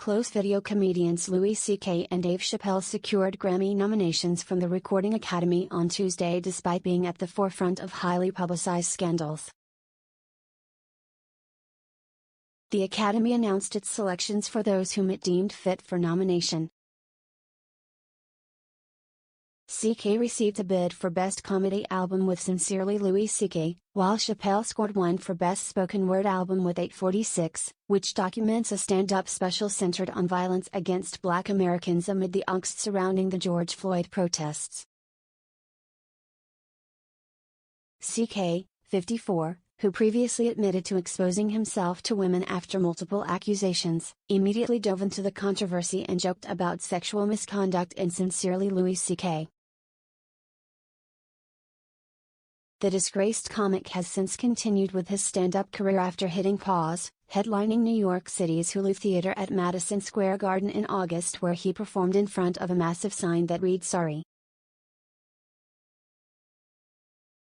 close video comedians Louis C.K. and Dave Chappelle secured Grammy nominations from the Recording Academy on Tuesday despite being at the forefront of highly publicized scandals. The Academy announced its selections for those whom it deemed fit for nomination. C.K. received a bid for Best Comedy Album with Sincerely Louis C.K., while Chappelle scored one for Best Spoken Word Album with 846, which documents a stand-up special centered on violence against Black Americans amid the angst surrounding the George Floyd protests. C.K., 54, who previously admitted to exposing himself to women after multiple accusations, immediately dove into the controversy and joked about sexual misconduct in Sincerely Louis C.K. The disgraced comic has since continued with his stand-up career after hitting pause, headlining New York City's Hulu Theater at Madison Square Garden in August, where he performed in front of a massive sign that read "Sorry."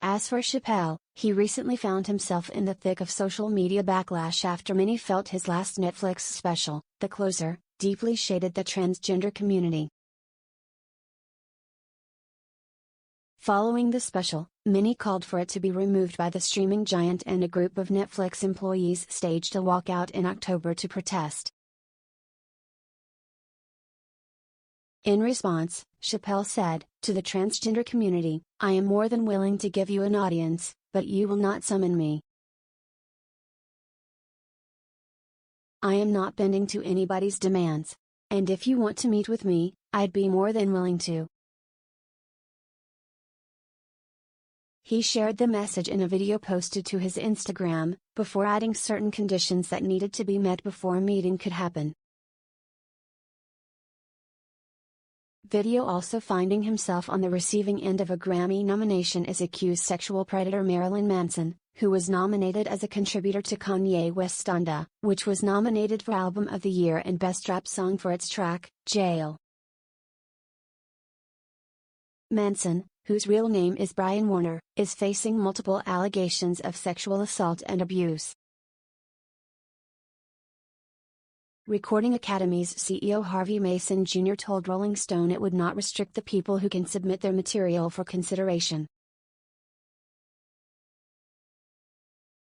As for Chappelle, he recently found himself in the thick of social media backlash after many felt his last Netflix special, The Closer, deeply shaded the transgender community. Following the special, many called for it to be removed by the streaming giant, and a group of Netflix employees staged a walkout in October to protest. In response, Chappelle said, "To the transgender community, I am more than willing to give you an audience, but you will not summon me. I am not bending to anybody's demands. And if you want to meet with me, I'd be more than willing to." He shared the message in a video posted to his Instagram, before adding certain conditions that needed to be met before a meeting could happen. Video also finding himself on the receiving end of a Grammy nomination is accused sexual predator Marilyn Manson, who was nominated as a contributor to Kanye West's Donda, which was nominated for Album of the Year and Best Rap Song for its track, Jail. Manson, whose real name is Brian Warner, is facing multiple allegations of sexual assault and abuse. Recording Academy's CEO Harvey Mason Jr. told Rolling Stone it would not restrict the people who can submit their material for consideration.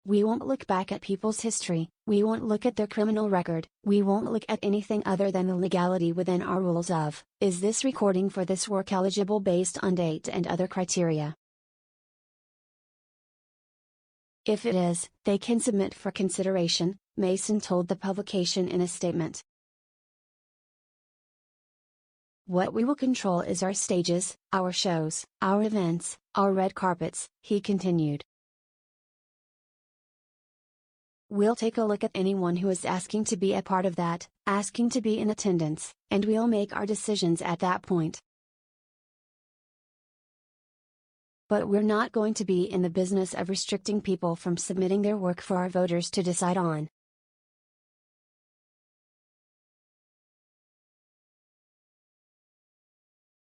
"We won't look back at people's history, we won't look at their criminal record, we won't look at anything other than the legality within our rules of, is this recording for this work eligible based on date and other criteria? If it is, they can submit for consideration," Mason told the publication in a statement. "What we will control is our stages, our shows, our events, our red carpets," he continued. "We'll take a look at anyone who is asking to be a part of that, asking to be in attendance, and we'll make our decisions at that point. But we're not going to be in the business of restricting people from submitting their work for our voters to decide on."